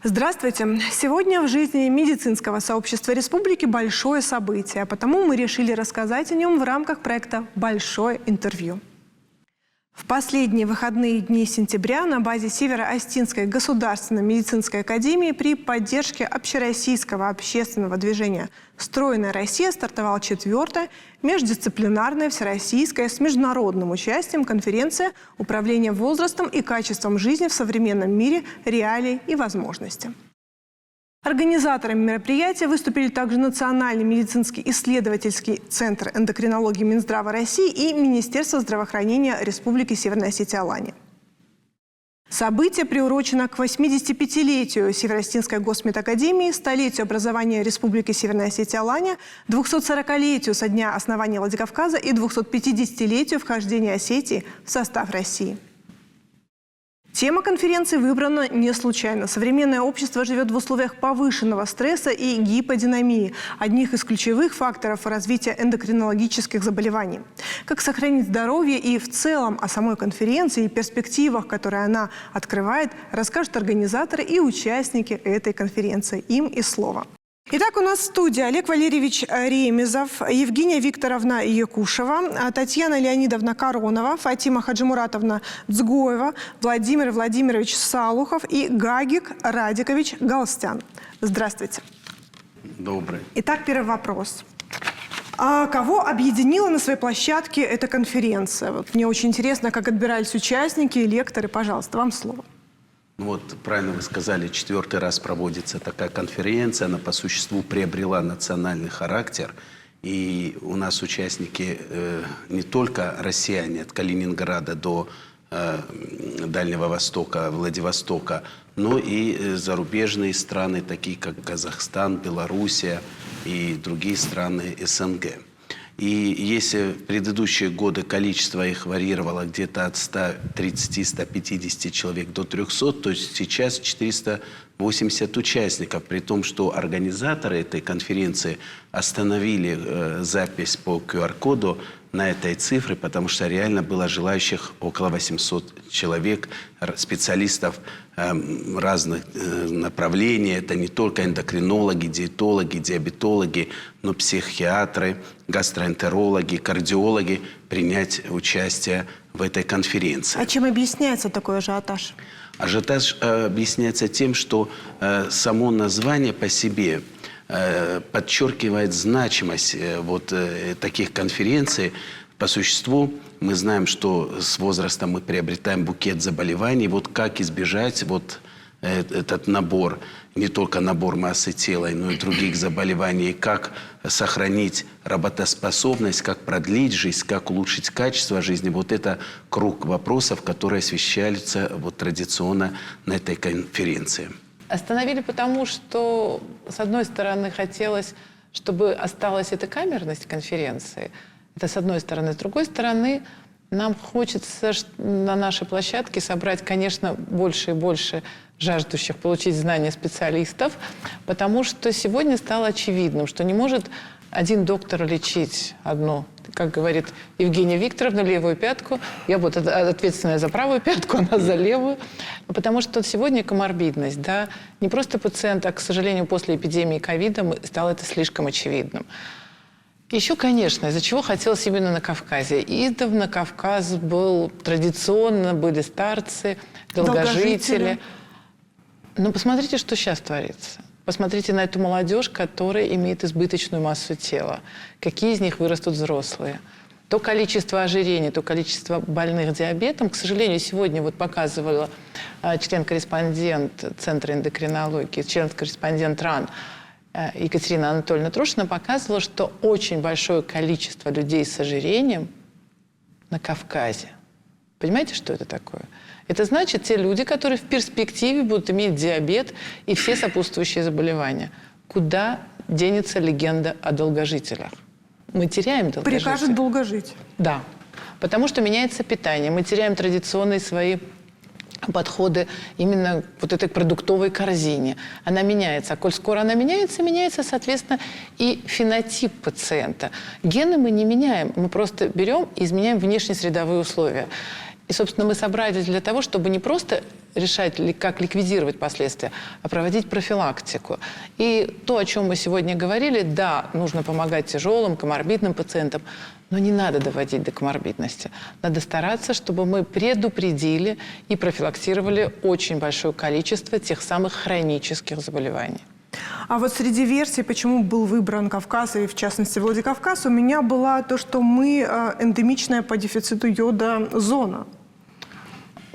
Здравствуйте! Сегодня в жизни медицинского сообщества республики большое событие, потому мы решили рассказать о нем в рамках проекта «Большое интервью». В последние выходные дни сентября на базе Северо-Остинской государственной медицинской академии при поддержке общероссийского общественного движения «Стройная Россия» стартовала 4-я междисциплинарная всероссийская с международным участием конференция «Управление возрастом и качеством жизни в современном мире. Реалии и возможности». Организаторами мероприятия выступили также Национальный медицинский исследовательский центр эндокринологии Минздрава России и Министерство здравоохранения Республики Северная Осетия-Алания. Событие приурочено к 85-летию Северо-Остинской госмедакадемии, столетию образования Республики Северная Осетия-Алания, 240-летию со дня основания Владикавказа и 250-летию вхождения Осетии в состав России. Тема конференции выбрана не случайно. Современное общество живет в условиях повышенного стресса и гиподинамии, одних из ключевых факторов развития эндокринологических заболеваний. Как сохранить здоровье и в целом о самой конференции и перспективах, которые она открывает, расскажут организаторы и участники этой конференции. Им и слово. Итак, у нас в студии Олег Валерьевич Ремезов, Евгения Викторовна Якушева, Татьяна Леонидовна Коронова, Фатима Хаджимуратовна Дзгоева, Владимир Владимирович Салухов и Гагик Радикович Галстян. Здравствуйте. Добрый. Итак, первый вопрос. А кого объединила на своей площадке эта конференция? Вот мне очень интересно, как отбирались участники, лекторы. Пожалуйста, вам слово. Ну вот, правильно вы сказали, 4-й раз проводится такая конференция. Она по существу приобрела национальный характер. И у нас участники не только россияне от Калининграда до Дальнего Востока, Владивостока, но и зарубежные страны, такие как Казахстан, Белоруссия и другие страны СНГ. И если в предыдущие годы количество их варьировало где-то от 130-150 человек до 300, то сейчас 480 участников, при том, что организаторы этой конференции остановили запись по QR-коду на этой цифре, потому что реально было желающих около 800 человек, специалистов разных направлений. Это не только эндокринологи, диетологи, диабетологи, но психиатры, гастроэнтерологи, кардиологи принять участие в этой конференции. А чем объясняется такой ажиотаж? Ажиотаж объясняется тем, что само название по себе подчеркивает значимость таких конференций. По существу мы знаем, что с возрастом мы приобретаем букет заболеваний. Вот как избежать этот набор, не только набор массы тела, но и других заболеваний, как сохранить работоспособность, как продлить жизнь, как улучшить качество жизни. Вот это круг вопросов, которые освещаются традиционно на этой конференции. Остановили потому, что, с одной стороны, хотелось, чтобы осталась эта камерность конференции. Это с одной стороны. С другой стороны, нам хочется на нашей площадке собрать, конечно, больше и больше жаждущих получить знания специалистов, потому что сегодня стало очевидным, что не может один доктор лечить одну, как говорит Евгения Викторовна, левую пятку. Я буду ответственная за правую пятку, она за левую. Потому что сегодня коморбидность, да, не просто пациент, а, к сожалению, после эпидемии ковида стало это слишком очевидным. Еще, конечно, из-за чего хотелось именно на Кавказе. Издавна Кавказ был традиционно, были старцы, долгожители. Но посмотрите, что сейчас творится. Посмотрите на эту молодежь, которая имеет избыточную массу тела. Какие из них вырастут взрослые. То количество ожирений, то количество больных диабетом, к сожалению, сегодня показывала член-корреспондент Центра эндокринологии, член-корреспондент РАН Екатерина Анатольевна Трошина показывала, что очень большое количество людей с ожирением на Кавказе. Понимаете, что это такое? Это значит, те люди, которые в перспективе будут иметь диабет и все сопутствующие заболевания. Куда денется легенда о долгожителях? Мы теряем долгожителей. Прикажет долго жить. Да, потому что меняется питание. Мы теряем традиционные свои подходы именно этой продуктовой корзине. Она меняется. А коль скоро она меняется, меняется, соответственно, и фенотип пациента. Гены мы не меняем. Мы просто берем и изменяем внешнесредовые условия. И, собственно, мы собрались для того, чтобы не просто решать, как ликвидировать последствия, а проводить профилактику. И то, о чем мы сегодня говорили, да, нужно помогать тяжелым, коморбидным пациентам, но не надо доводить до коморбидности. Надо стараться, чтобы мы предупредили и профилактировали очень большое количество тех самых хронических заболеваний. А вот среди версий, почему был выбран Кавказ, и в частности Владикавказ, у меня была то, что мы эндемичная по дефициту йода зона.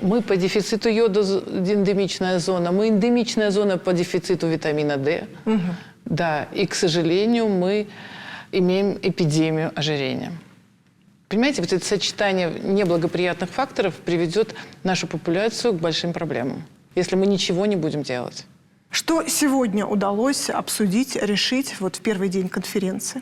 Мы по дефициту йода эндемичная зона, мы эндемичная зона по дефициту витамина D. Угу. Да, и, к сожалению, мы имеем эпидемию ожирения. Понимаете, вот это сочетание неблагоприятных факторов приведет нашу популяцию к большим проблемам, если мы ничего не будем делать. Что сегодня удалось обсудить, решить вот в первый день конференции?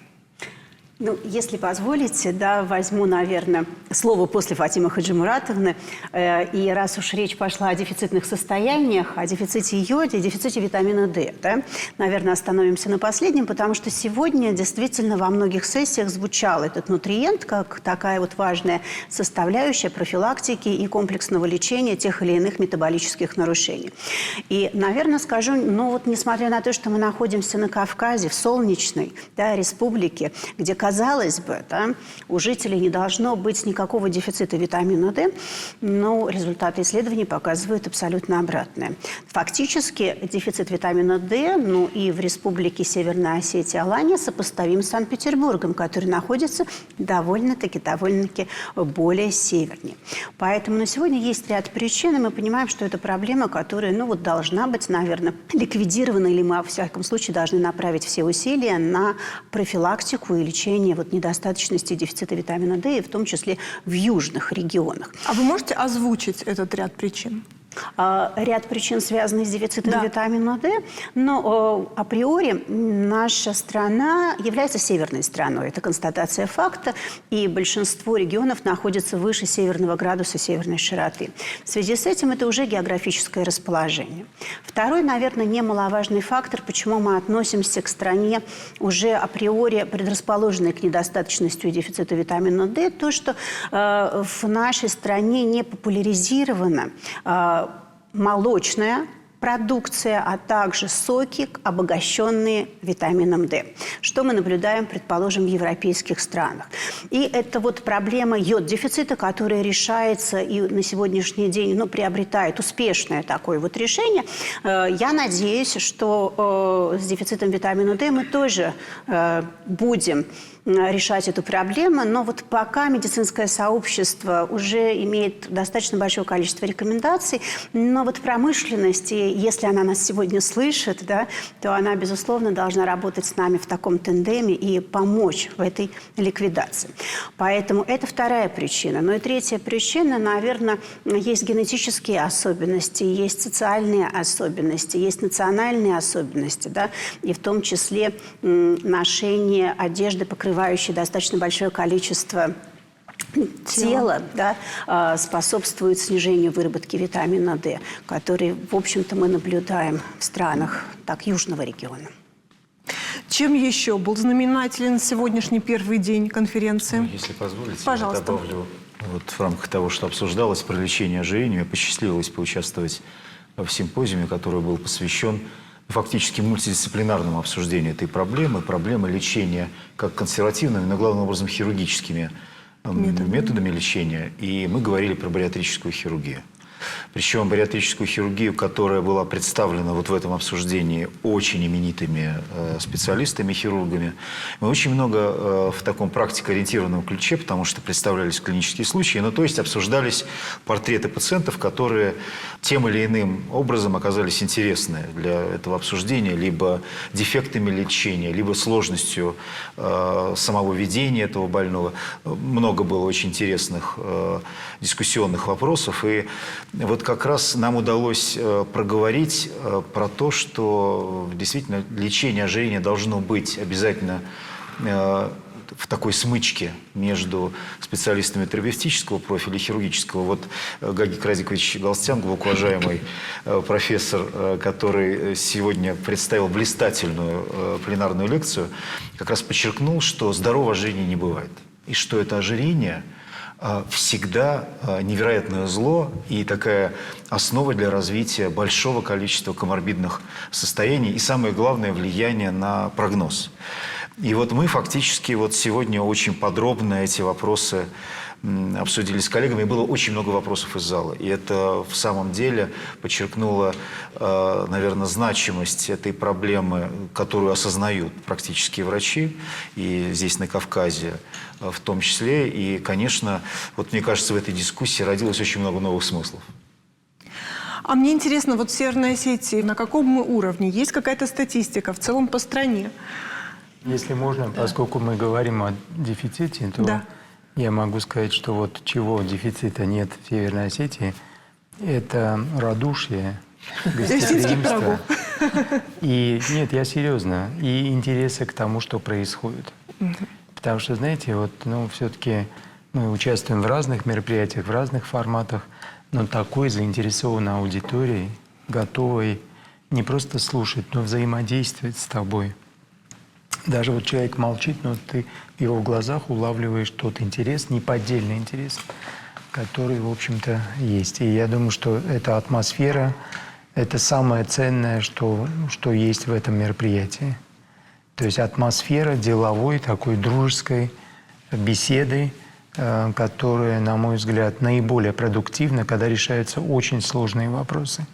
Ну, если позволите, да, возьму, наверное, слово после Фатимы Хаджимуратовны. И раз уж речь пошла о дефицитных состояниях, о дефиците йода и дефиците витамина D, да, наверное, остановимся на последнем, потому что сегодня действительно во многих сессиях звучал этот нутриент как такая вот важная составляющая профилактики и комплексного лечения тех или иных метаболических нарушений. И, наверное, скажу, ну вот несмотря на то, что мы находимся на Кавказе, в солнечной, да, республике, где, казалось бы, да, у жителей не должно быть никакого дефицита витамина D, но результаты исследований показывают абсолютно обратное. Фактически дефицит витамина D, ну и в республике Северная Осетия, Алания сопоставим с Санкт-Петербургом, который находится довольно-таки более севернее. Поэтому на сегодня есть ряд причин, и мы понимаем, что это проблема, которая, ну вот, должна быть, наверное, ликвидирована, или мы, во всяком случае, должны направить все усилия на профилактику и лечение вот недостаточности дефицита витамина D, и в том числе в южных регионах. А вы можете озвучить этот ряд причин? Ряд причин, связанных с дефицитом витамина D, но априори наша страна является северной страной. Это констатация факта, и большинство регионов находится выше северного градуса северной широты. В связи с этим это уже географическое расположение. Второй, наверное, немаловажный фактор, почему мы относимся к стране уже априори предрасположенной к недостаточности и дефициту витамина D, то, что в нашей стране не популяризировано молочная продукция, а также соки, обогащенные витамином D. Что мы наблюдаем, предположим, в европейских странах. И это вот проблема йод-дефицита, которая решается и на сегодняшний день, ну, приобретает успешное такое вот решение. Я надеюсь, что с дефицитом витамина D мы тоже будем решать эту проблему, но вот пока медицинское сообщество уже имеет достаточно большое количество рекомендаций, но вот промышленность, если она нас сегодня слышит, да, то она, безусловно, должна работать с нами в таком тандеме и помочь в этой ликвидации. Поэтому это вторая причина. Ну и третья причина, наверное, есть генетические особенности, есть социальные особенности, есть национальные особенности, да, и в том числе ношение одежды, покрывающей достаточно большое количество тела, да, способствует снижению выработки витамина D, который, в общем-то, мы наблюдаем в странах южного региона. Чем еще был знаменателен сегодняшний первый день конференции? Ну, если позволите, пожалуйста, я добавлю вот в рамках того, что обсуждалось про лечение ожирения, мне посчастливилось поучаствовать в симпозиуме, который был посвящен фактически мультидисциплинарному обсуждению этой проблемы лечения как консервативными, но главным образом хирургическими методами лечения. И мы говорили про бариатрическую хирургию. Причем бариатрическую хирургию, которая была представлена вот в этом обсуждении очень именитыми специалистами, хирургами. Мы очень много в таком практикоориентированном ключе, потому что представлялись клинические случаи, ну то есть обсуждались портреты пациентов, которые тем или иным образом оказались интересны для этого обсуждения, либо дефектами лечения, либо сложностью самого ведения этого больного. Много было очень интересных дискуссионных вопросов, и вот как раз нам удалось проговорить про то, что действительно лечение ожирения должно быть обязательно в такой смычке между специалистами терапевтического профиля и хирургического. Вот Гагик Радикович Галстян, глубокоуважаемый профессор, который сегодня представил блистательную пленарную лекцию, как раз подчеркнул, что здорового ожирения не бывает. И что это ожирение всегда невероятное зло и такая основа для развития большого количества коморбидных состояний и, самое главное, влияние на прогноз. И вот мы фактически вот сегодня очень подробно эти вопросы обсудили с коллегами, и было очень много вопросов из зала. И это в самом деле подчеркнуло, наверное, значимость этой проблемы, которую осознают практические врачи, и здесь на Кавказе в том числе. И, конечно, вот мне кажется, в этой дискуссии родилось очень много новых смыслов. А мне интересно, вот в Северной Осетии на каком уровне? Есть какая-то статистика в целом по стране? Если можно, поскольку мы говорим о дефиците, то Да. я могу сказать, что вот чего дефицита нет в Северной Осетии, это радушие, Осетинских пирогов. гостеприимство. И нет, я серьезно. И интереса к тому, что происходит. Потому что, знаете, вот, все-таки мы участвуем в разных мероприятиях, в разных форматах, но такой заинтересованной аудиторией, готовой не просто слушать, но взаимодействовать с тобой. Даже вот человек молчит, но ты в его глазах улавливаешь тот интерес, неподдельный интерес, который, в общем-то, есть. И я думаю, что эта атмосфера – это самое ценное, что есть в этом мероприятии. То есть атмосфера деловой, такой дружеской беседы, которая, на мой взгляд, наиболее продуктивна, когда решаются очень сложные вопросы.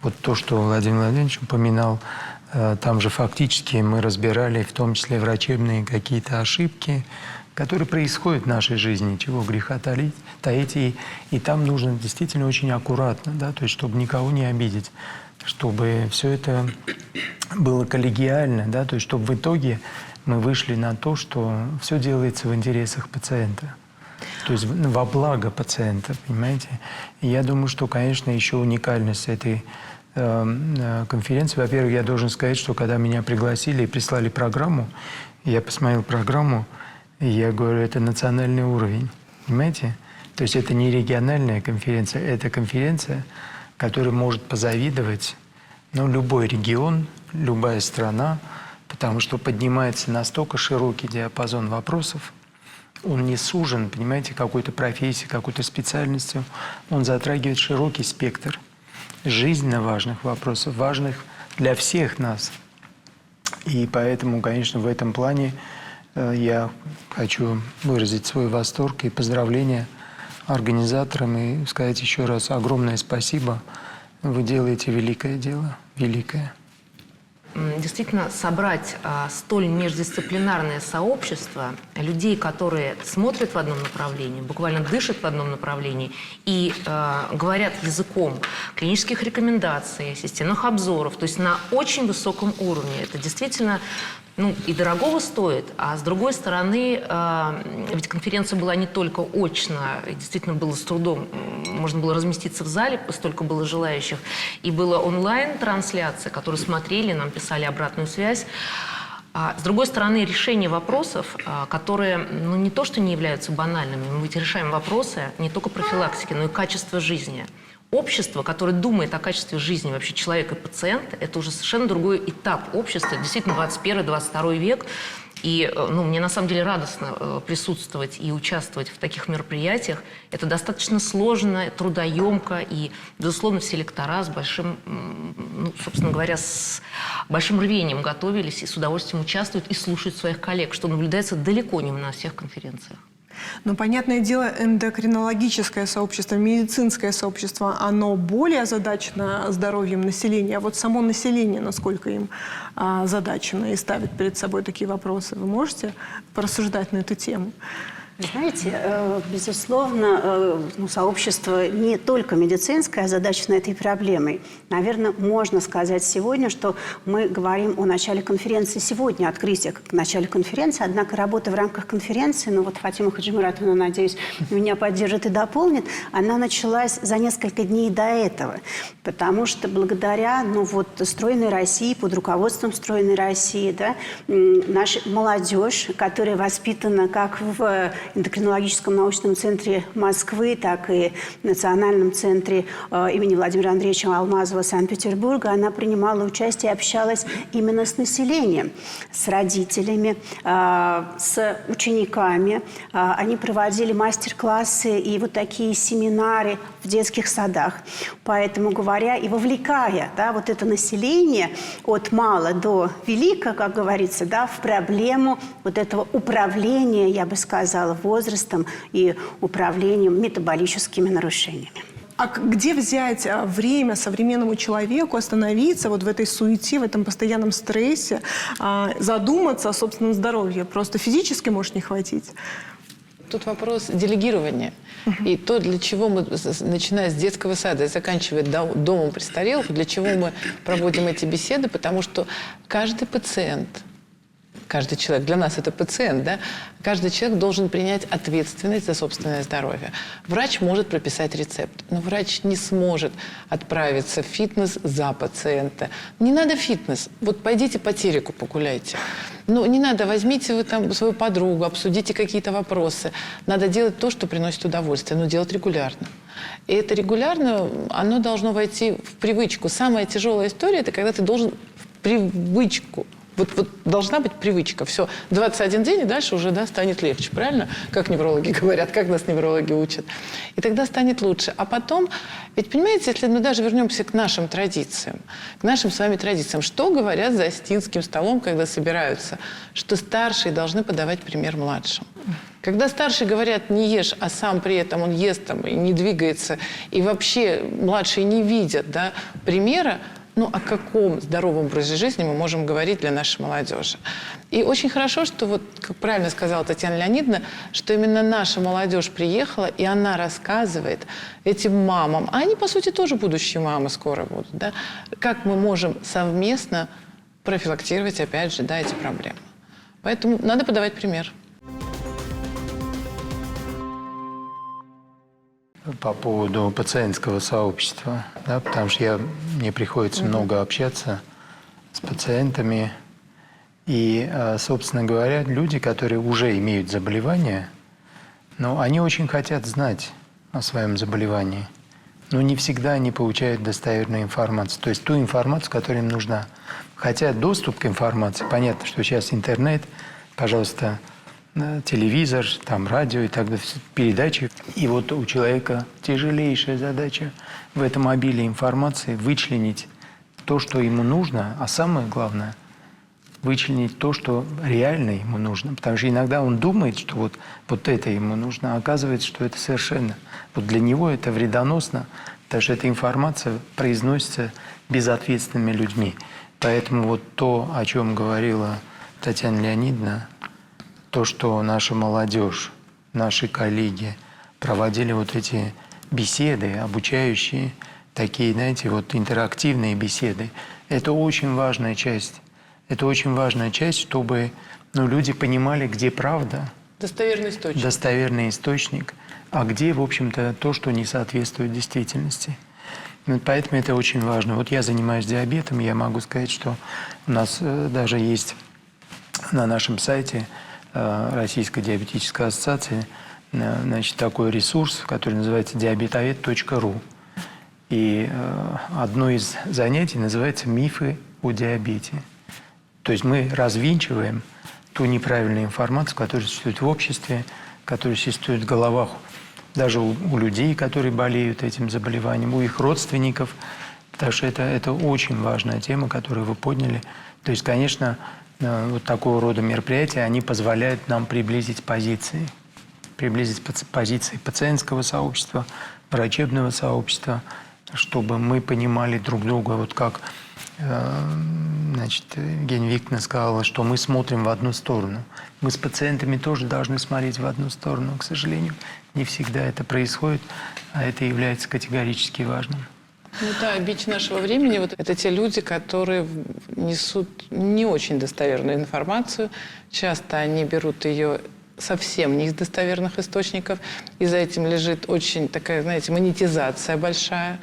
Вот то, что Владимир Владимирович упоминал, там же фактически мы разбирали, в том числе врачебные какие-то ошибки, которые происходят в нашей жизни, чего греха таить. И там нужно действительно очень аккуратно, да, то есть чтобы никого не обидеть, чтобы все это было коллегиально, да, то есть чтобы в итоге мы вышли на то, что все делается в интересах пациента. То есть во благо пациента, понимаете? И я думаю, что, конечно, еще уникальность этой конференции. Во-первых, я должен сказать, что когда меня пригласили и прислали программу, я посмотрел программу, и я говорю, это национальный уровень, понимаете? То есть это не региональная конференция, это конференция, которая может позавидовать, любой регион, любая страна, потому что поднимается настолько широкий диапазон вопросов, он не сужен, понимаете, какой-то профессией, какой-то специальностью, он затрагивает широкий спектр жизненно важных вопросов, важных для всех нас. И поэтому, конечно, в этом плане я хочу выразить свой восторг и поздравления организаторам и сказать еще раз огромное спасибо. Вы делаете великое дело, великое. Действительно, собрать столь междисциплинарное сообщество людей, которые смотрят в одном направлении, буквально дышат в одном направлении и говорят языком клинических рекомендаций, системных обзоров, то есть на очень высоком уровне. Это действительно и дорогого стоит, а с другой стороны, ведь конференция была не только очно, и действительно было с трудом, можно было разместиться в зале, столько было желающих, и была онлайн-трансляция, которую смотрели, нам писали обратную связь. С другой стороны, решение вопросов, которые, не то что не являются банальными, мы ведь решаем вопросы не только профилактики, но и качества жизни. Общество, которое думает о качестве жизни вообще человека и пациента, это уже совершенно другой этап общества, действительно 21-22 век. И мне на самом деле радостно присутствовать и участвовать в таких мероприятиях. Это достаточно сложно, трудоемко, и, безусловно, все лектора с большим, собственно говоря, с большим рвением готовились и с удовольствием участвуют и слушают своих коллег, что наблюдается далеко не на всех конференциях. Понятное дело, эндокринологическое сообщество, медицинское сообщество, оно более озадачено здоровьем населения. А вот само население, насколько им озадачено и ставит перед собой такие вопросы, вы можете порассуждать на эту тему? Знаете, безусловно, сообщество не только медицинское озадачено этой проблемой. Наверное, можно сказать сегодня, что мы говорим о начале конференции сегодня, открытие как начале конференции, однако работа в рамках конференции, Фатима Хаджимуратовна, надеюсь, меня поддержит и дополнит, она началась за несколько дней до этого, потому что благодаря, стройной России, под руководством стройной России, да, наша молодежь, которая воспитана как в эндокринологическом научном центре Москвы, так и в Национальном центре имени Владимира Андреевича Алмазова Санкт-Петербурга, она принимала участие и общалась именно с населением, с родителями, с учениками. Они проводили мастер-классы и вот такие семинары в детских садах. Поэтому говоря и вовлекая, да, вот это население от мала до велика, как говорится, да, в проблему вот этого управления, я бы сказала, возрастом и управлением метаболическими нарушениями. А где взять время современному человеку остановиться вот в этой суете, в этом постоянном стрессе, задуматься о собственном здоровье? Просто физически может не хватить. Тут вопрос делегирования. И то, для чего мы, начиная с детского сада и заканчивая домом престарелых, для чего мы проводим эти беседы, потому что каждый пациент, каждый человек, для нас это пациент, да, каждый человек должен принять ответственность за собственное здоровье. Врач может прописать рецепт, но врач не сможет отправиться в фитнес за пациента. Не надо фитнес. Вот пойдите по тереку погуляйте. Ну, не надо, возьмите вы там свою подругу, обсудите какие-то вопросы. Надо делать то, что приносит удовольствие, но делать регулярно. И это регулярно, оно должно войти в привычку. Самая тяжелая история – это когда ты должен в привычку. Вот должна быть привычка. Все, 21 день, и дальше уже, да, станет легче, правильно? Как неврологи говорят, как нас неврологи учат. И тогда станет лучше. А потом, ведь, понимаете, если мы даже вернемся к нашим традициям, к нашим с вами традициям, что говорят за Остинским столом, когда собираются? Что старшие должны подавать пример младшим. Когда старшие говорят «не ешь», а сам при этом он ест там, и не двигается, и вообще младшие не видят, да, примера, ну, о каком здоровом образе жизни мы можем говорить для нашей молодежи? И очень хорошо, что, вот, как правильно сказала Татьяна Леонидовна, что именно наша молодежь приехала, и она рассказывает этим мамам, а они, по сути, тоже будущие мамы скоро будут, да, как мы можем совместно профилактировать, опять же, да, эти проблемы. Поэтому надо подавать пример. По поводу пациентского сообщества, да, потому что мне приходится много общаться с пациентами. И, собственно говоря, люди, которые уже имеют заболевание, но они очень хотят знать о своем заболевании. Но не всегда они получают достоверную информацию, то есть ту информацию, которая им нужна. Хотя доступ к информации, понятно, что сейчас интернет, пожалуйста, телевизор, там, радио и так далее, передачи. И вот у человека тяжелейшая задача в этом обилии информации вычленить то, что ему нужно, а самое главное – вычленить то, что реально ему нужно. Потому что иногда он думает, что вот это ему нужно, а оказывается, что это совершенно… Вот для него это вредоносно, потому что эта информация произносится безответственными людьми. Поэтому вот то, о чем говорила Татьяна Леонидовна, то, что наша молодежь, наши коллеги проводили вот эти беседы, обучающие, такие, знаете, вот интерактивные беседы, это очень важная часть. Это очень важная часть, чтобы люди понимали, где правда. Достоверный источник. Достоверный источник, а где, в общем-то, то, что не соответствует действительности. Поэтому это очень важно. Вот я занимаюсь диабетом, я могу сказать, что у нас даже есть на нашем сайте Российской диабетической ассоциации, значит, такой ресурс, который называется diabetовед.ru. И одно из занятий называется «Мифы о диабете». То есть мы развенчиваем ту неправильную информацию, которая существует в обществе, которая существует в головах даже у людей, которые болеют этим заболеванием, у их родственников. Потому что это очень важная тема, которую вы подняли. То есть, конечно, вот такого рода мероприятия, они позволяют нам приблизить позиции пациентского сообщества, врачебного сообщества, чтобы мы понимали друг друга, вот как, значит, Евгения Викторовна сказала, что мы смотрим в одну сторону. Мы с пациентами тоже должны смотреть в одну сторону. К сожалению, не всегда это происходит, а это является категорически важным. Ну да, бич нашего времени вот это те люди, которые несут не очень достоверную информацию. Часто они берут ее совсем не из достоверных источников, и за этим лежит очень такая, знаете, монетизация большая.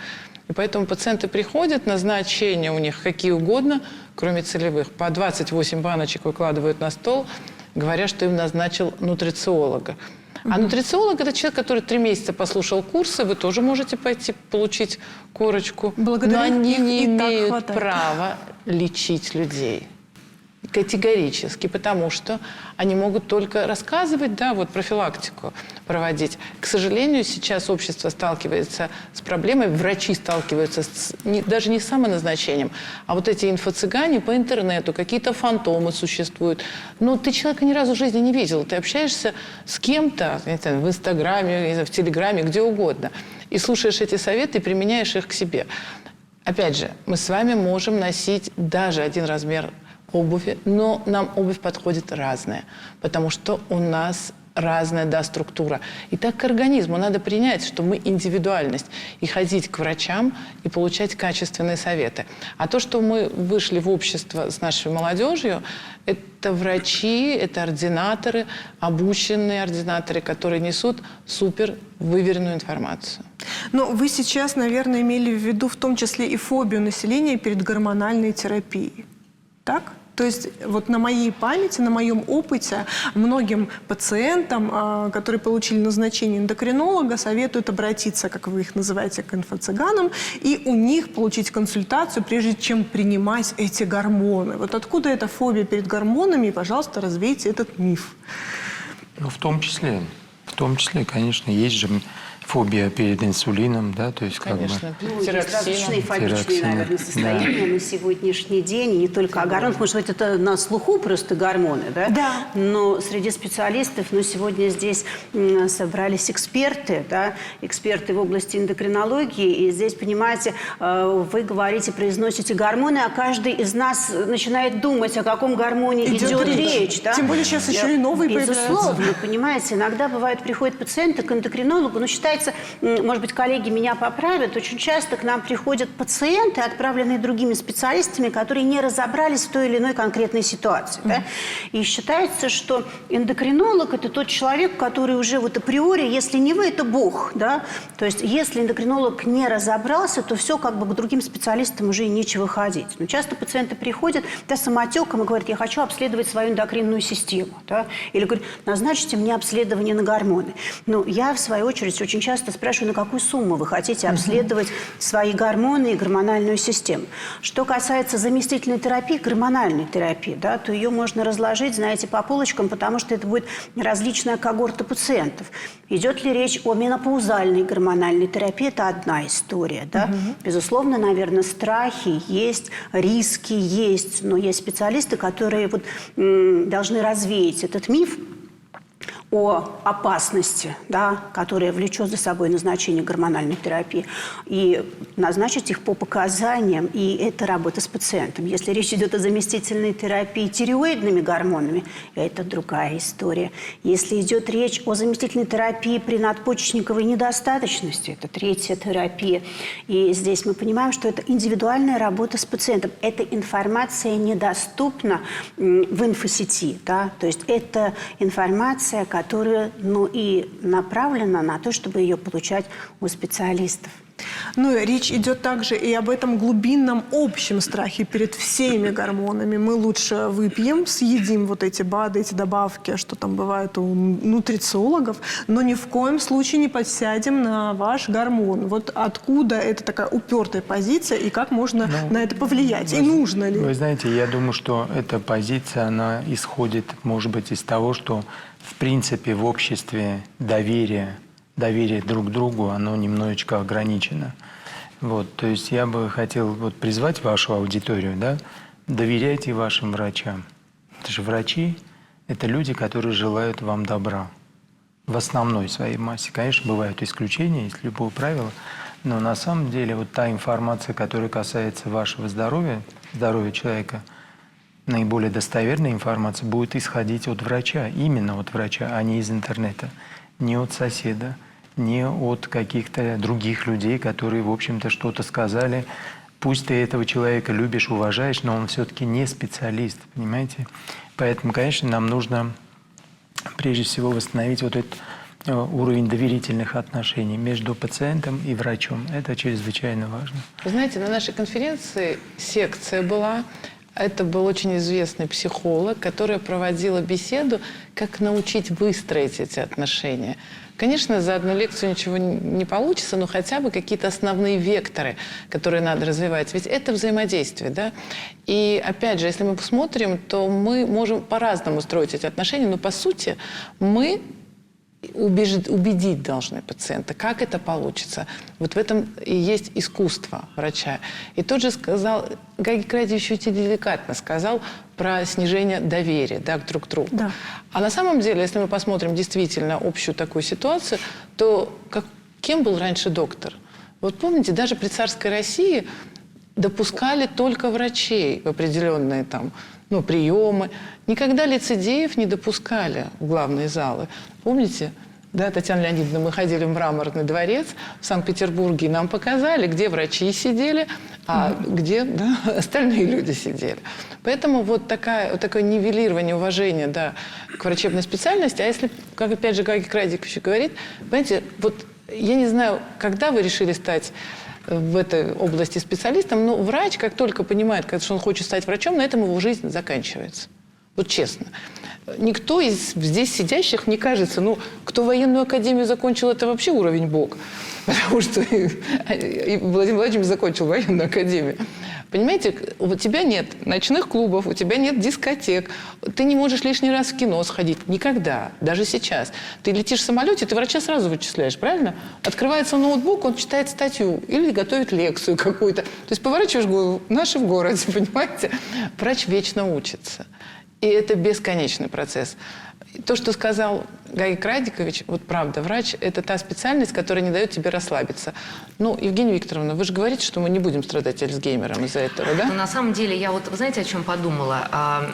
И поэтому пациенты приходят, назначения у них какие угодно, кроме целевых. По 28 баночек выкладывают на стол, говоря, что им назначил нутрициолога. А нутрициолог – это человек, который 3 месяца послушал курсы, вы тоже можете пойти получить корочку. Благодаря но они их не и так имеют хватает. права лечить людей. Категорически, потому что они могут только рассказывать, да, вот профилактику проводить. К сожалению, сейчас общество сталкивается с проблемой, врачи сталкиваются даже не с самоназначением, а вот эти инфо-цыгане по интернету, какие-то фантомы существуют. Но ты человека ни разу в жизни не видел, ты общаешься с кем-то, я не знаю, в Инстаграме, не знаю, в Телеграме, где угодно, и слушаешь эти советы и применяешь их к себе. Опять же, мы с вами можем носить даже один размер обуви, но нам обувь подходит разная, потому что у нас разная, да, структура. И так к организму надо принять, что мы индивидуальность, и ходить к врачам и получать качественные советы. А то, что мы вышли в общество с нашей молодежью, это врачи, это ординаторы, обученные ординаторы, которые несут супер выверенную информацию. Но вы сейчас, наверное, имели в виду в том числе и фобию населения перед гормональной терапией. Так? То есть вот на моей памяти, на моем опыте многим пациентам, которые получили назначение эндокринолога, советуют обратиться, как вы их называете, к инфо-цыганам, и у них получить консультацию, прежде чем принимать эти гормоны. Вот откуда эта фобия перед гормонами? И, пожалуйста, развейте этот миф. Ну, в том числе, конечно, есть же фобия перед инсулином, да, то есть Конечно, Ну, есть различные фобичные, Тироксина, наверное, состояния да. на сегодняшний день. И не только о гормонах. Может быть, это на слуху просто гормоны, да? Да. Но среди специалистов, сегодня здесь собрались эксперты, да? Эксперты в области эндокринологии. И здесь, понимаете, вы говорите, произносите гормоны, а каждый из нас начинает думать, о каком гормоне идет речь. Да? Тем более сейчас еще и новые появляются. Безусловно, понимаете, иногда бывает, приходят пациенты к эндокринологу, считается, может быть, коллеги меня поправят, очень часто к нам приходят пациенты, отправленные другими специалистами, которые не разобрались в той или иной конкретной ситуации. Да? И считается, что эндокринолог – это тот человек, который уже вот априори, если не вы, это Бог. Да? То есть, если эндокринолог не разобрался, то все как бы к другим специалистам уже и нечего ходить. Но часто пациенты приходят самотеком и говорят, я хочу обследовать свою эндокринную систему. Да? Или говорят, назначьте мне обследование на гормоны. Но я, в свою очередь, очень часто спрашиваю, на какую сумму вы хотите обследовать свои гормоны и гормональную систему. Что касается заместительной терапии, гормональной терапии, да, то ее можно разложить, знаете, по полочкам, потому что это будет различная когорта пациентов. Идет ли речь о менопаузальной гормональной терапии, это одна история. Да? Безусловно, наверное, страхи есть, риски есть, но есть специалисты, которые вот, должны развеять этот миф о опасности, да, которая влечет за собой назначение гормональной терапии, и назначить их по показаниям, и это работа с пациентом. Если речь идет о заместительной терапии тиреоидными гормонами, это другая история. Если идет речь о заместительной терапии при надпочечниковой недостаточности, это третья терапия. И здесь мы понимаем, что это индивидуальная работа с пациентом. Эта информация недоступна в инфосети, да, то есть это информация, которая, и направлена на то, чтобы ее получать у специалистов. Ну, речь идет также и об этом глубинном общем страхе перед всеми гормонами. Мы лучше выпьем, съедим вот эти БАДы, эти добавки, что там бывает у нутрициологов, но ни в коем случае не подсядем на ваш гормон. Вот откуда эта такая упертая позиция и как можно на это повлиять? И нужно ли? Вы знаете, я думаю, что эта позиция, она исходит, может быть, из того, что в принципе в обществе доверие друг к другу, оно немножечко ограничено. Вот, то есть я бы хотел призвать вашу аудиторию, да, доверяйте вашим врачам. Это же врачи, это люди, которые желают вам добра. В основной своей массе. Конечно, бывают исключения, есть любое правило, но на самом деле вот та информация, которая касается вашего здоровья, здоровья человека, наиболее достоверная информация будет исходить от врача, именно от врача, а не из интернета, не от соседа, не от каких-то других людей, которые, в общем-то, что-то сказали. Пусть ты этого человека любишь, уважаешь, но он все-таки не специалист, понимаете? Поэтому, конечно, нам нужно прежде всего восстановить вот этот уровень доверительных отношений между пациентом и врачом. Это чрезвычайно важно. Вы знаете, на нашей конференции секция была Это был очень известный психолог, которая проводила беседу, как научить выстроить эти отношения. Конечно, за одну лекцию ничего не получится, но хотя бы какие-то основные векторы, которые надо развивать. Ведь это взаимодействие, да? И опять же, если мы посмотрим, то мы можем по-разному строить эти отношения, но по сути мы убедить должны пациента. Как это получится? Вот в этом и есть искусство врача. И тот же сказал, Георгий Геннадьевич очень деликатно сказал про снижение доверия, да, друг к другу. Да. А на самом деле, если мы посмотрим действительно общую такую ситуацию, то кем был раньше доктор? Вот помните, даже при царской России допускали только врачей в определенные там, приемы. Никогда лицедеев не допускали в главные залы. Помните, да, Татьяна Леонидовна, мы ходили в Мраморный дворец в Санкт-Петербурге, и нам показали, где врачи сидели, а где остальные люди сидели. Поэтому вот такое нивелирование уважения, да, к врачебной специальности. А если, как опять же Георгий Радикович говорит, понимаете, вот я не знаю, когда вы решили стать в этой области специалистом, но врач, как только понимает, что он хочет стать врачом, на этом его жизнь заканчивается. Вот честно. Никто из здесь сидящих, мне кажется, кто военную академию закончил, это вообще уровень бог. Потому что и Владимир Владимирович закончил военную академию. Понимаете, у тебя нет ночных клубов, у тебя нет дискотек, ты не можешь лишний раз в кино сходить. Никогда, даже сейчас. Ты летишь в самолете, ты врача сразу вычисляешь, правильно? Открывается ноутбук, он читает статью или готовит лекцию какую-то. То есть поворачиваешь голову, наши в городе, понимаете? Врач вечно учится. И это бесконечный процесс. То, что сказал Георгий Радикович, вот правда, врач – это та специальность, которая не дает тебе расслабиться. Евгения Викторовна, вы же говорите, что мы не будем страдать Альцгеймером из-за этого, да? Но на самом деле, вы знаете, о чем подумала?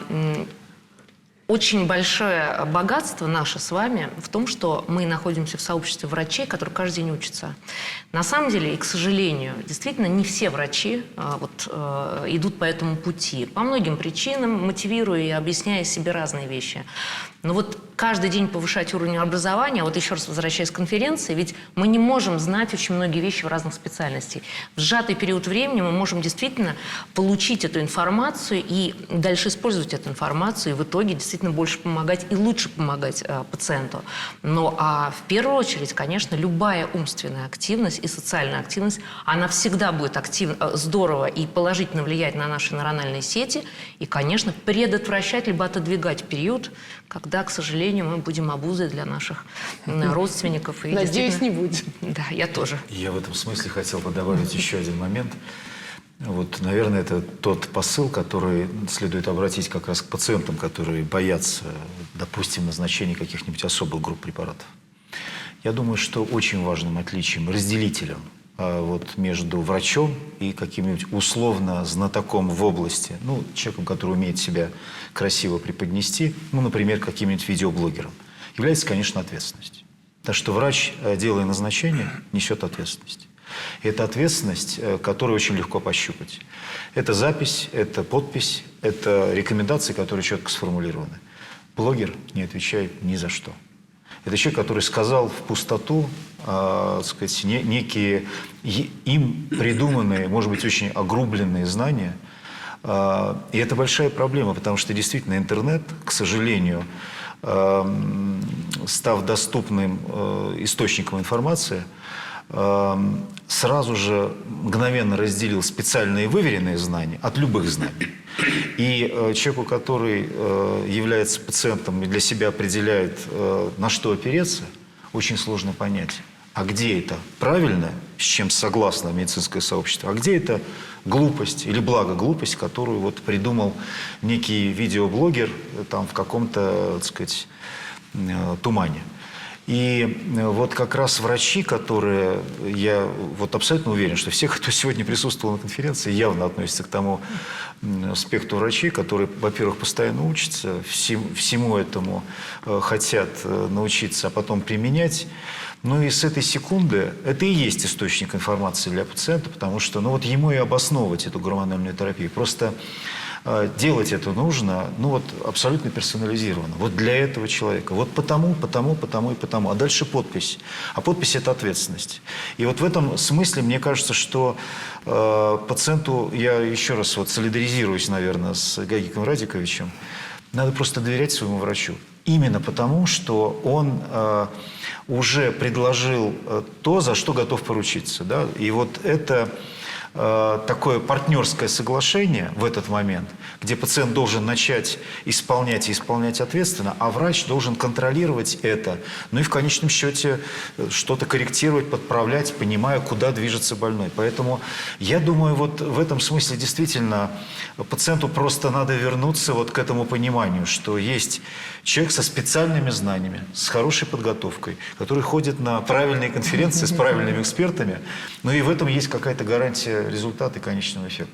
Очень большое богатство наше с вами в том, что мы находимся в сообществе врачей, которые каждый день учатся. На самом деле, и, к сожалению, действительно не все врачи идут по этому пути. По многим причинам, мотивируя и объясняя себе разные вещи. Но вот каждый день повышать уровень образования, вот еще раз возвращаясь к конференции, ведь мы не можем знать очень многие вещи в разных специальностях. В сжатый период времени мы можем действительно получить эту информацию и дальше использовать эту информацию, и в итоге действительно больше помогать и лучше помогать пациенту. А в первую очередь, конечно, любая умственная активность и социальная активность, она всегда будет здорово и положительно влиять на наши нейрональные сети и, конечно, предотвращать либо отодвигать период, когда, к сожалению, мы будем обузой для наших родственников. И надеюсь, не будем. Да, я тоже. Я в этом смысле хотел бы добавить еще один момент. Вот, наверное, это тот посыл, который следует обратить как раз к пациентам, которые боятся, допустим, назначения каких-нибудь особых групп препаратов. Я думаю, что очень важным отличием, разделителем между врачом и каким-нибудь условно знатоком в области, человеком, который умеет себя красиво преподнести, например, каким-нибудь видеоблогером, является, конечно, ответственность. Потому что врач, делая назначение, несет ответственность. И это ответственность, которую очень легко пощупать. Это запись, это подпись, это рекомендации, которые четко сформулированы. Блогер не отвечает ни за что. Это человек, который сказал в пустоту, некие им придуманные, может быть, очень огрубленные знания. И это большая проблема, потому что действительно интернет, к сожалению, став доступным источником информации, сразу же мгновенно разделил специальные выверенные знания от любых знаний. И человеку, который является пациентом и для себя определяет, на что опереться, очень сложно понять, а где это правильно, с чем согласно медицинское сообщество, а где это глупость или благоглупость, которую придумал некий видеоблогер в каком-то, тумане. И вот как раз врачи, которые, я абсолютно уверен, что все, кто сегодня присутствовал на конференции, явно относятся к тому спектру врачей, которые, во-первых, постоянно учатся, всему этому хотят научиться, а потом применять. И с этой секунды это и есть источник информации для пациента, потому что ему и обосновывать эту гормональную терапию. Просто делать это нужно, ну вот абсолютно персонализированно. Вот для этого человека. Вот потому и потому. А дальше подпись. А подпись – это ответственность. И вот в этом смысле мне кажется, что пациенту, я еще раз вот солидаризируюсь, наверное, с Гагиком Радиковичем, надо просто доверять своему врачу. Именно потому, что он уже предложил то, за что готов поручиться. Да? И вот это такое партнерское соглашение в этот момент, где пациент должен начать исполнять и исполнять ответственно, а врач должен контролировать это, ну и в конечном счете что-то корректировать, подправлять, понимая, куда движется больной. Поэтому я думаю, вот в этом смысле действительно пациенту просто надо вернуться вот к этому пониманию, что есть человек со специальными знаниями, с хорошей подготовкой, который ходит на правильные конференции с правильными экспертами, ну и в этом есть какая-то гарантия результата и конечного эффекта.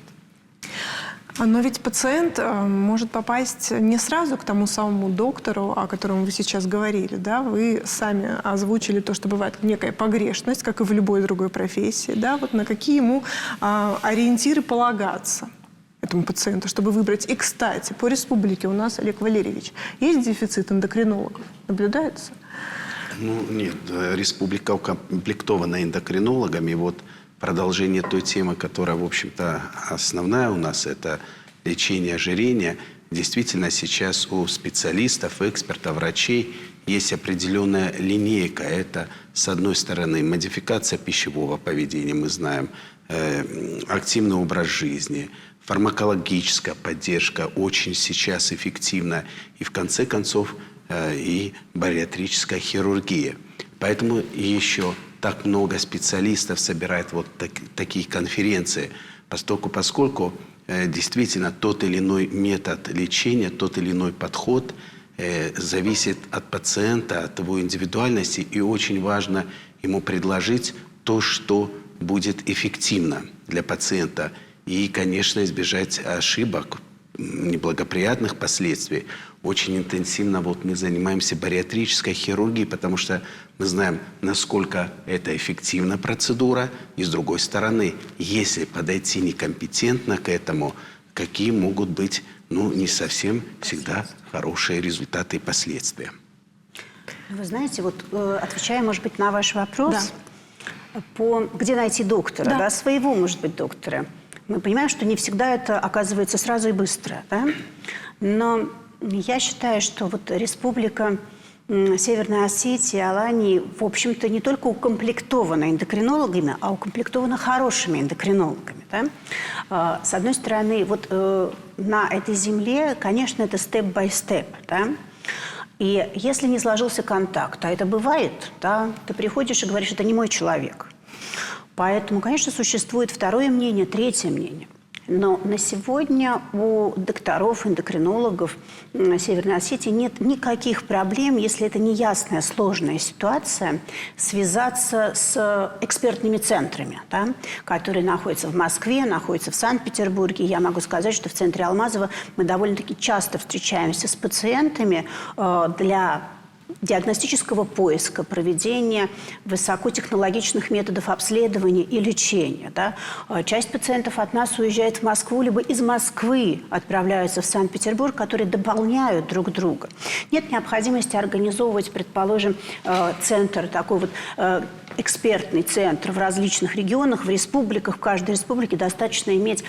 Но ведь пациент может попасть не сразу к тому самому доктору, о котором вы сейчас говорили. Да? Вы сами озвучили то, что бывает некая погрешность, как и в любой другой профессии. Да? Вот на какие ему ориентиры полагаться этому пациенту, чтобы выбрать. И, кстати, по республике у нас, Олег Валерьевич, есть дефицит эндокринологов? Наблюдается? Ну, нет, республика укомплектована эндокринологами. Вот продолжение той темы, которая, в общем-то, основная у нас, это лечение ожирения. Действительно, сейчас у специалистов, экспертов, врачей есть определенная линейка. Это, с одной стороны, модификация пищевого поведения, мы знаем, активный образ жизни, фармакологическая поддержка очень сейчас эффективна. И, в конце концов, и бариатрическая хирургия. Поэтому еще так много специалистов собирает вот такие конференции, поскольку действительно тот или иной метод лечения, тот или иной подход зависит от пациента, от его индивидуальности, и очень важно ему предложить то, что будет эффективно для пациента, и, конечно, избежать ошибок, неблагоприятных последствий. Очень интенсивно вот мы занимаемся бариатрической хирургией, потому что мы знаем, насколько это эффективна процедура. И с другой стороны, если подойти некомпетентно к этому, какие могут быть, ну, не совсем всегда хорошие результаты и последствия. Вы знаете, вот отвечая, может быть, на ваш вопрос, где найти доктора, да, своего, может быть, доктора. Мы понимаем, что не всегда это оказывается сразу и быстро, да? Но я считаю, что вот Республика Северная Осетия, Алании, в общем-то, не только укомплектована эндокринологами, а укомплектована хорошими эндокринологами, да? С одной стороны, вот на этой земле, конечно, это степ-бай-степ, да? И если не сложился контакт, а это бывает, да, ты приходишь и говоришь, это не мой человек. Поэтому, конечно, существует второе мнение, третье мнение. Но на сегодня у докторов, эндокринологов Северной Осетии нет никаких проблем, если это неясная, сложная ситуация, связаться с экспертными центрами, да, которые находятся в Москве, находятся в Санкт-Петербурге. Я могу сказать, что в центре Алмазова мы довольно-таки часто встречаемся с пациентами для диагностического поиска, проведения высокотехнологичных методов обследования и лечения. Да. Часть пациентов от нас уезжает в Москву, либо из Москвы отправляются в Санкт-Петербург, которые дополняют друг друга. Нет необходимости организовывать, предположим, центр, такой вот экспертный центр в различных регионах, в республиках. В каждой республике достаточно иметь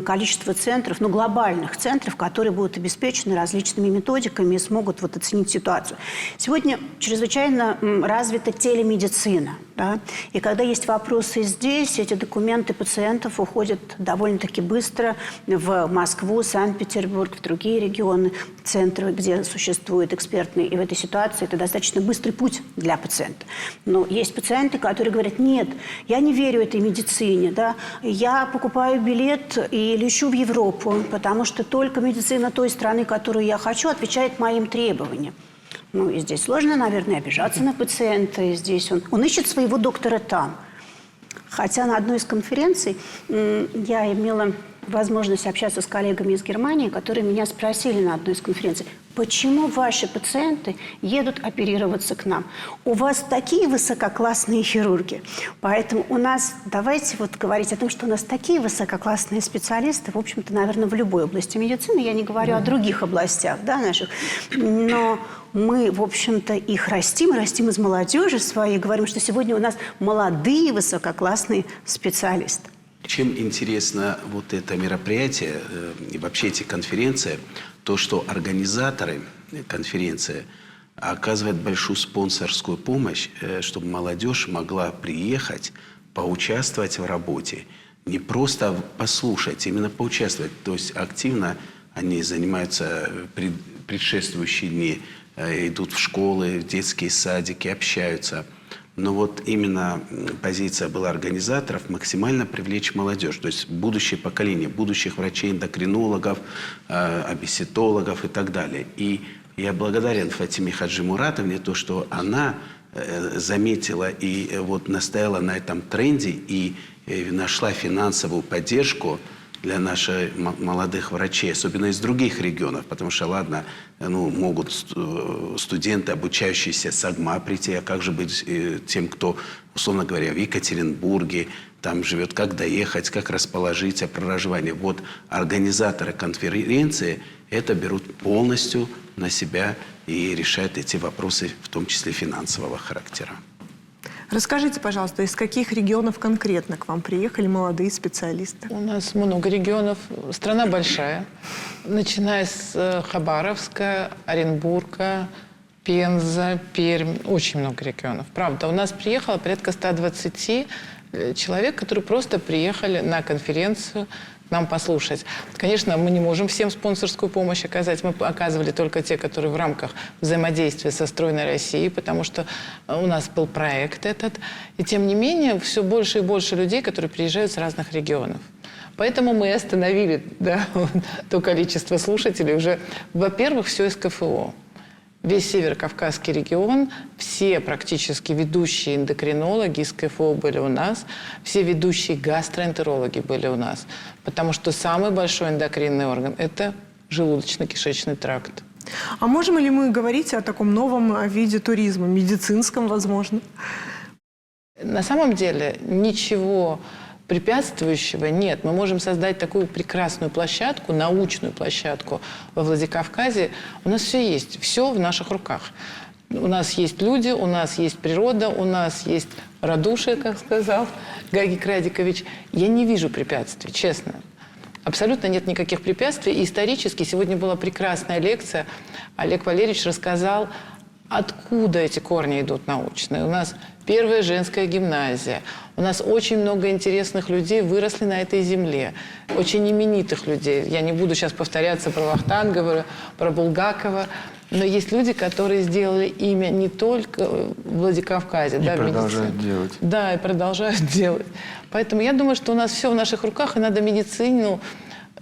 количество центров, ну, глобальных центров, которые будут обеспечены различными методиками и смогут вот оценить ситуацию. Сегодня чрезвычайно развита телемедицина. Да? И когда есть вопросы здесь, эти документы пациентов уходят довольно-таки быстро в Москву, Санкт-Петербург, в другие регионы, центры, где существуют экспертные. И в этой ситуации это достаточно быстрый путь для пациента. Но есть пациенты, которые говорят, нет, я не верю этой медицине, да? Я покупаю билет и лечу в Европу, потому что только медицина той страны, которую я хочу, отвечает моим требованиям. Ну, и здесь сложно, наверное, обижаться на пациента. И здесь он ищет своего доктора там. Хотя на одной из конференций я имела возможность общаться с коллегами из Германии, которые меня спросили на одной из конференций, почему ваши пациенты едут оперироваться к нам? У вас такие высококлассные хирурги. Поэтому у нас, давайте вот говорить о том, что у нас такие высококлассные специалисты, в общем-то, наверное, в любой области медицины. Я не говорю о других областях, да, наших. Но мы, в общем-то, их растим из молодежи своей. Говорим, что сегодня у нас молодые высококлассные специалисты. Чем интересно вот это мероприятие и вообще эти конференции, то, что организаторы конференции оказывают большую спонсорскую помощь, чтобы молодежь могла приехать, поучаствовать в работе. Не просто послушать, именно поучаствовать. То есть активно они занимаются предшествующие дни, идут в школы, в детские садики, общаются. Но вот именно позиция была организаторов максимально привлечь молодежь, то есть будущее поколение, будущих врачей, эндокринологов, обеситологов и так далее. И я благодарен Фатиме Хаджимуратовне, то, что она заметила и вот настояла на этом тренде и нашла финансовую поддержку для наших молодых врачей, особенно из других регионов, потому что, ладно, ну, могут студенты, обучающиеся с АГМА прийти, а как же быть тем, кто, условно говоря, в Екатеринбурге, там живет, как доехать, как расположиться, проживание. Вот организаторы конференции это берут полностью на себя и решают эти вопросы, в том числе финансового характера. Расскажите, пожалуйста, из каких регионов конкретно к вам приехали молодые специалисты? У нас много регионов. Страна большая. Начиная с Хабаровска, Оренбурга, Пенза, Пермь. Очень много регионов. Правда, у нас приехало порядка 120 человек, которые просто приехали на конференцию нам послушать. Конечно, мы не можем всем спонсорскую помощь оказать. Мы оказывали только те, которые в рамках взаимодействия со «Стройной Россией», потому что у нас был проект этот. И тем не менее, все больше и больше людей, которые приезжают с разных регионов. Поэтому мы остановили, да, то количество слушателей уже, во-первых, все из КФО. Весь Северо-Кавказский регион, все практически ведущие эндокринологи из КФО были у нас, все ведущие гастроэнтерологи были у нас, потому что самый большой эндокринный орган – это желудочно-кишечный тракт. А можем ли мы говорить о таком новом виде туризма, медицинском, возможно? На самом деле ничего препятствующего нет. Мы можем создать такую прекрасную площадку, научную площадку во Владикавказе. У нас все есть, все в наших руках. У нас есть люди, у нас есть природа, у нас есть радушие, как сказал Гагик Радикович. Я не вижу препятствий, честно. Абсолютно нет никаких препятствий. И исторически сегодня была прекрасная лекция. Олег Валерьевич рассказал, откуда эти корни идут научные. У нас первая женская гимназия. У нас очень много интересных людей выросли на этой земле. Очень именитых людей. Я не буду сейчас повторяться про Вахтангова, про Булгакова. Но есть люди, которые сделали имя не только в Владикавказе. И да, продолжают делать. Да, и продолжают делать. Поэтому я думаю, что у нас все в наших руках, и надо медицину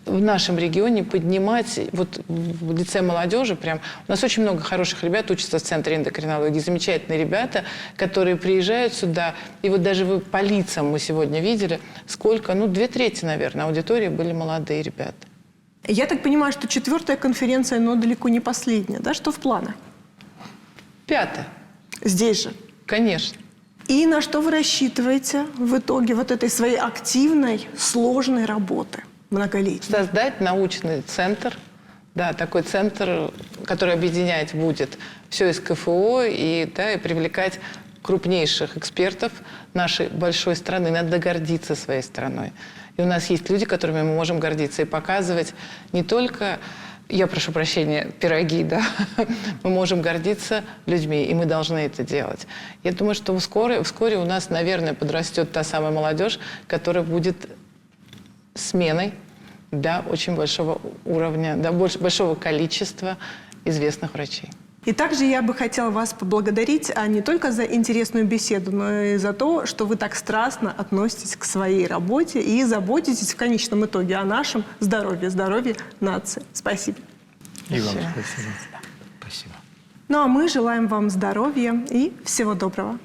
в нашем регионе поднимать, вот в лице молодежи прям. У нас очень много хороших ребят учатся в Центре эндокринологии, замечательные ребята, которые приезжают сюда, и вот даже вы по лицам мы сегодня видели, сколько, ну, 2/3, наверное, аудитории были молодые ребята. Я так понимаю, что 4-я конференция, но далеко не последняя, да? Что в планах? 5-я. Здесь же? Конечно. И на что вы рассчитываете в итоге вот этой своей активной, сложной работы? Многолетний. Создать научный центр, да, такой центр, который объединять будет все из КФО и, да, и привлекать крупнейших экспертов нашей большой страны. Надо гордиться своей страной. И у нас есть люди, которыми мы можем гордиться и показывать не только, я прошу прощения, пироги, да, мы можем гордиться людьми, и мы должны это делать. Я думаю, что вскоре у нас, наверное, подрастет та самая молодежь, которая будет сменой, да, очень большого уровня, да, большого количества известных врачей. И также я бы хотела вас поблагодарить не только за интересную беседу, но и за то, что вы так страстно относитесь к своей работе и заботитесь в конечном итоге о нашем здоровье, здоровье нации. Спасибо. И вам спасибо. Спасибо. Ну а мы желаем вам здоровья и всего доброго.